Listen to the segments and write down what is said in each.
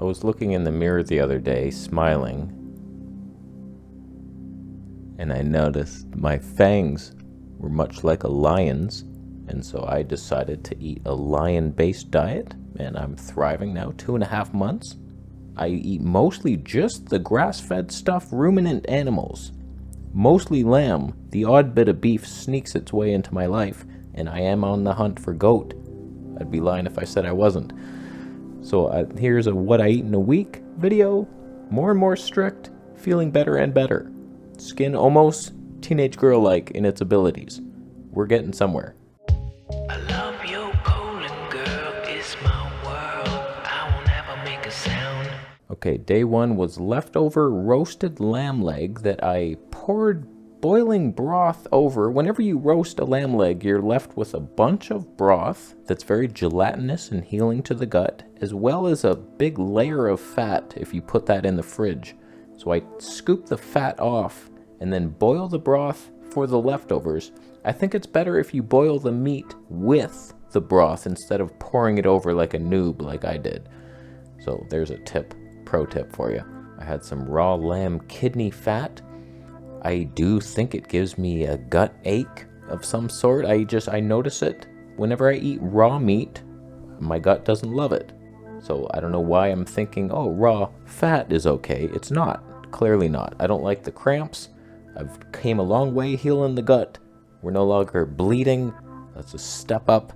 I was looking in the mirror the other day, smiling, and I noticed my fangs were much like a lion's, and so I decided to eat a lion-based diet, and I'm thriving now, 2.5 months. I eat mostly just the grass-fed stuff, ruminant animals. Mostly lamb. The odd bit of beef sneaks its way into my life, and I am on the hunt for goat. I'd be lying if I said I wasn't. So here's a what I eat in a week video. More and more strict, feeling better and better. Skin almost teenage girl-like in its abilities. We're getting somewhere. I love your colon, girl, it's my world. I won't ever make a sound. Okay, day one was leftover roasted lamb leg that I poured boiling broth over. Whenever you roast a lamb leg, you're left with a bunch of broth that's very gelatinous and healing to the gut, as well as a big layer of fat if you put that in the fridge. So I scoop the fat off and then boil the broth for the leftovers. I think it's better if you boil the meat with the broth instead of pouring it over like a noob like I did. So there's a tip, pro tip for you. I had some raw lamb kidney fat. I do think it gives me a gut ache of some sort. I notice it whenever I eat raw meat. My gut doesn't love it. So I don't know why I'm thinking, oh, raw fat is okay. It's not. Clearly not. I don't like the cramps. I've came a long way healing the gut. We're no longer bleeding. That's a step up.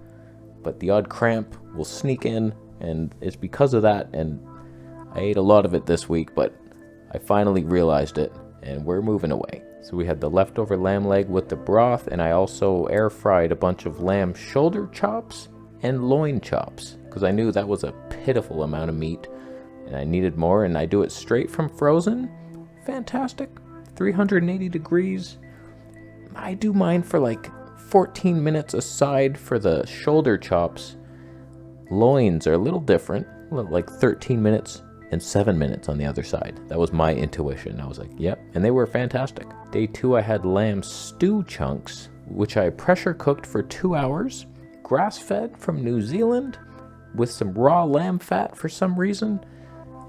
But the odd cramp will sneak in, and it's because of that. And I ate a lot of it this week, but I finally realized it. And we're moving away. So we had the leftover lamb leg with the broth, and I also air fried a bunch of lamb shoulder chops and loin chops because I knew that was a pitiful amount of meat and I needed more, and I do it straight from frozen. Fantastic. 380 degrees. I do mine for like 14 minutes aside for the shoulder chops. Loins are a little different, like 13 minutes. And 7 minutes on the other side. That was my intuition. I was like, yep. And they were fantastic. Day 2, I had lamb stew chunks, which I pressure cooked for 2 hours. Grass-fed from New Zealand with some raw lamb fat for some reason.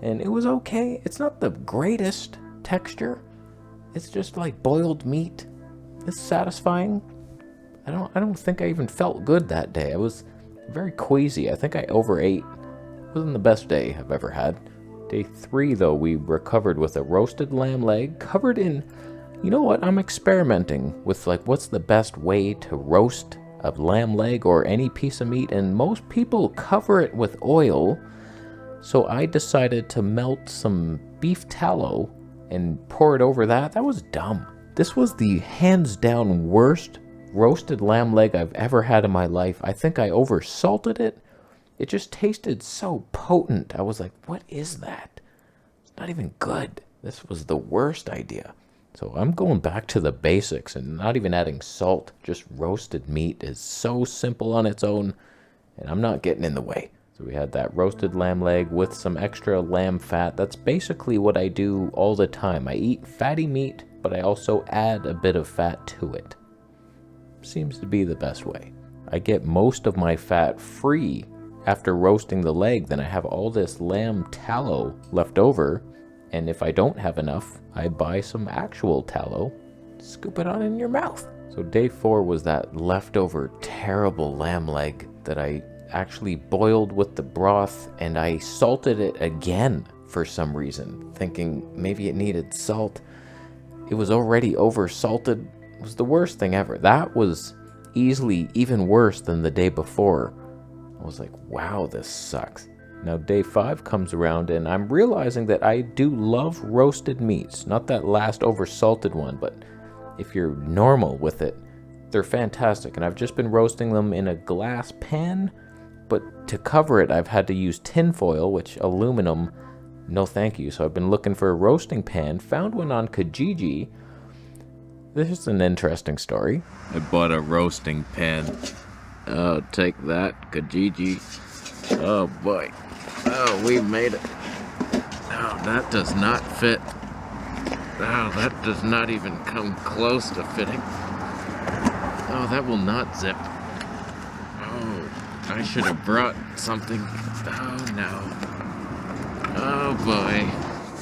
And it was okay. It's not the greatest texture. It's just like boiled meat. It's satisfying. I don't think I even felt good that day. I was very queasy. I think I overate. It wasn't the best day I've ever had. Day 3, though, we recovered with a roasted lamb leg covered in, you know what, I'm experimenting with, like, what's the best way to roast a lamb leg or any piece of meat, and most people cover it with oil, so I decided to melt some beef tallow and pour it over that. That was dumb. This was the hands-down worst roasted lamb leg I've ever had in my life. I think I over-salted it. It just tasted so potent. I was like, what is that? It's not even good. This was the worst idea. So I'm going back to the basics and not even adding salt. Just roasted meat is so simple on its own, and I'm not getting in the way. So we had that roasted lamb leg with some extra lamb fat. That's basically what I do all the time. I eat fatty meat, but I also add a bit of fat to it. Seems to be the best way. I get most of my fat free after roasting the leg. Then I have all this lamb tallow left over, and if I don't have enough, I buy some actual tallow, scoop it on in your mouth. So day 4 was that leftover terrible lamb leg that I actually boiled with the broth, and I salted it again for some reason, thinking maybe it needed salt. It was already over salted. It was the worst thing ever. That was easily even worse than the day before. I was like, wow, this sucks. Now day 5 comes around and I'm realizing that I do love roasted meats. Not that last over-salted one, but if you're normal with it, they're fantastic. And I've just been roasting them in a glass pan, but to cover it, I've had to use tin foil, which aluminum, no thank you. So I've been looking for a roasting pan, found one on Kijiji. This is an interesting story. I bought a roasting pan. Oh, take that, Kijiji. Oh boy. Oh, we made it. Oh, that does not fit. Oh, that does not even come close to fitting. Oh, that will not zip. Oh, I should have brought something. Oh no. Oh boy,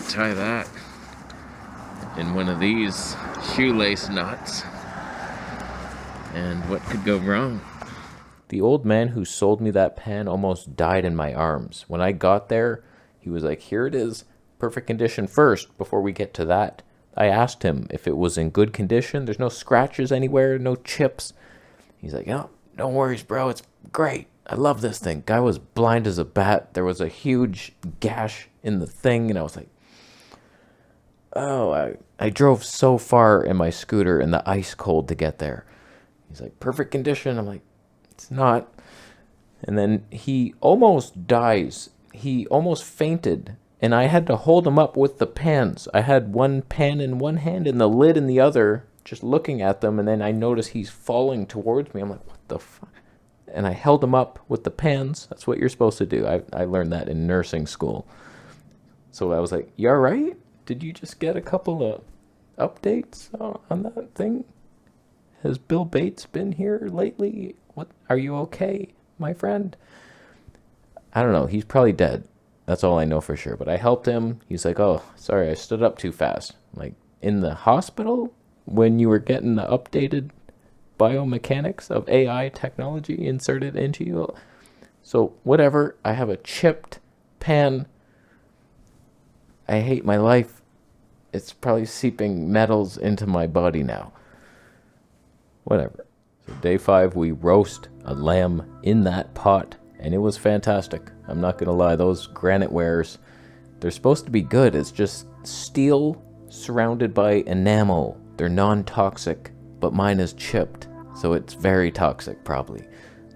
tie that in one of these shoelace knots. And what could go wrong? The old man who sold me that pan almost died in my arms. When I got there, he was like, here it is, perfect condition first, before we get to that. I asked him if it was in good condition. There's no scratches anywhere, no chips. He's like, oh, no worries, bro, it's great. I love this thing. Guy was blind as a bat. There was a huge gash in the thing, and I was like, oh, I drove so far in my scooter in the ice cold to get there. He's like, perfect condition. I'm like, it's not. And then he almost dies. He almost fainted, and I had to hold him up with the pans. I had one pan in one hand and the lid in the other, just looking at them, and then I noticed he's falling towards me. I'm like, what the fuck? And I held him up with the pans. That's what you're supposed to do. I learned that in nursing school. So I was like, you all right? Did you just get a couple of updates on that thing? Has Bill Bates been here lately? What? Are you okay, my friend? I don't know. He's probably dead. That's all I know for sure. But I helped him. He's like, oh, sorry, I stood up too fast. I'm like, in the hospital? When you were getting the updated biomechanics of AI technology inserted into you? So whatever. I have a chipped pan. I hate my life. It's probably seeping metals into my body now. Whatever. So day 5, we roast a lamb in that pot, and it was fantastic. I'm not going to lie, those granite wares, they're supposed to be good. It's just steel surrounded by enamel. They're non-toxic, but mine is chipped, so it's very toxic probably.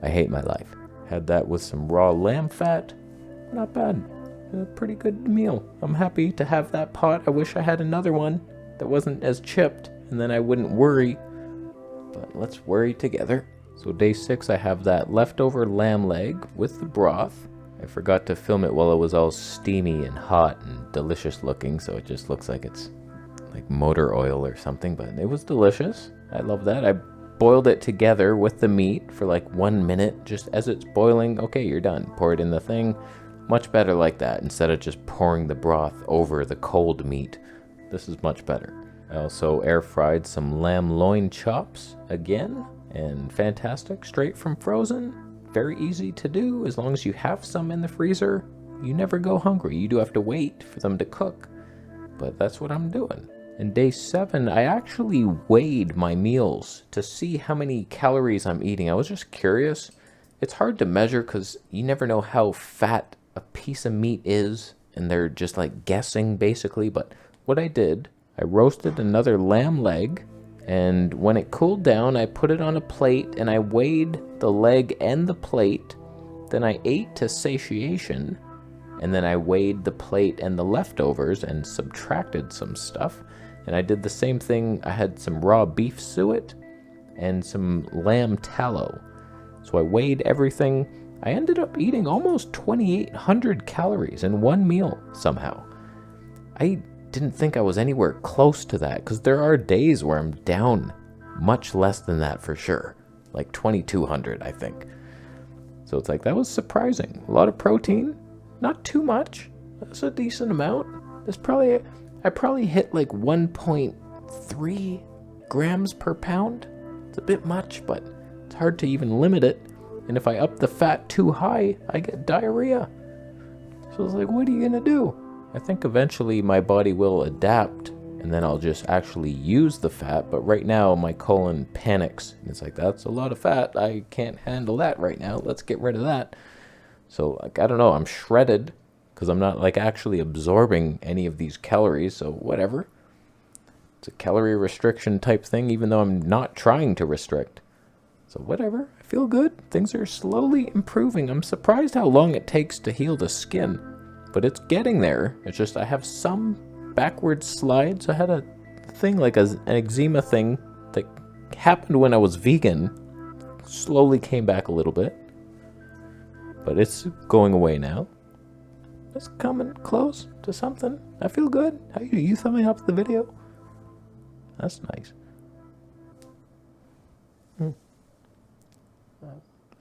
I hate my life. Had that with some raw lamb fat. Not bad. A pretty good meal. I'm happy to have that pot. I wish I had another one that wasn't as chipped, and then I wouldn't worry. But let's worry together. So day 6, I have that leftover lamb leg with the broth. I forgot to film it while it was all steamy and hot and delicious looking, so it just looks like it's like motor oil or something, but it was delicious. I love that. I boiled it together with the meat for like 1 minute, just as it's boiling. Okay, you're done. Pour it in the thing. Much better like that, instead of just pouring the broth over the cold meat. This is much better. I also air fried some lamb loin chops again, and fantastic, straight from frozen. Very easy to do. As long as you have some in the freezer, you never go hungry. You do have to wait for them to cook, but that's what I'm doing. And day 7, I actually weighed my meals to see how many calories I'm eating. I was just curious. It's hard to measure because you never know how fat a piece of meat is, and they're just like guessing basically. But what I did, I roasted another lamb leg, and when it cooled down, I put it on a plate and I weighed the leg and the plate. Then I ate to satiation, and then I weighed the plate and the leftovers and subtracted some stuff. And I did the same thing. I had some raw beef suet and some lamb tallow. So I weighed everything. I ended up eating almost 2,800 calories in one meal somehow. I didn't think I was anywhere close to that, because there are days where I'm down much less than that for sure. Like 2,200, I think. So it's like, that was surprising. A lot of protein, not too much. That's a decent amount. I probably hit like 1.3 grams per pound. It's a bit much, but it's hard to even limit it. And if I up the fat too high, I get diarrhea. So it's like, what are you gonna do? I think eventually my body will adapt, and then I'll just actually use the fat. But right now my colon panics. And it's like, that's a lot of fat. I can't handle that right now. Let's get rid of that. So like, I don't know, I'm shredded because I'm not like actually absorbing any of these calories. So whatever. It's a calorie restriction type thing, even though I'm not trying to restrict. So whatever, I feel good. Things are slowly improving. I'm surprised how long it takes to heal the skin, but it's getting there. It's just I have some backward slides. I had a thing like an eczema thing that happened when I was vegan. Slowly came back a little bit, but it's going away now. It's coming close to something. I feel good. How are you thumbing up the video? That's nice.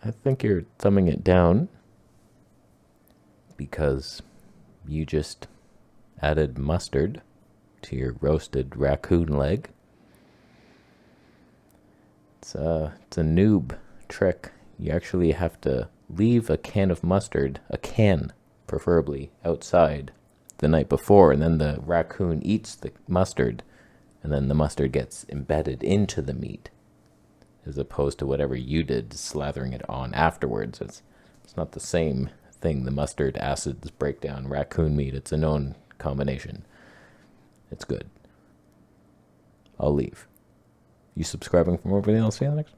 I think you're thumbing it down because you just added mustard to your roasted raccoon leg. It's a noob trick. You actually have to leave a can of mustard, a can preferably, outside the night before, and then the raccoon eats the mustard, and then the mustard gets embedded into the meat, as opposed to whatever you did, slathering it on afterwards. It's not the same thing. The mustard acids break down raccoon meat. It's a known combination. It's good. I'll leave. You subscribing for more videos? See you next.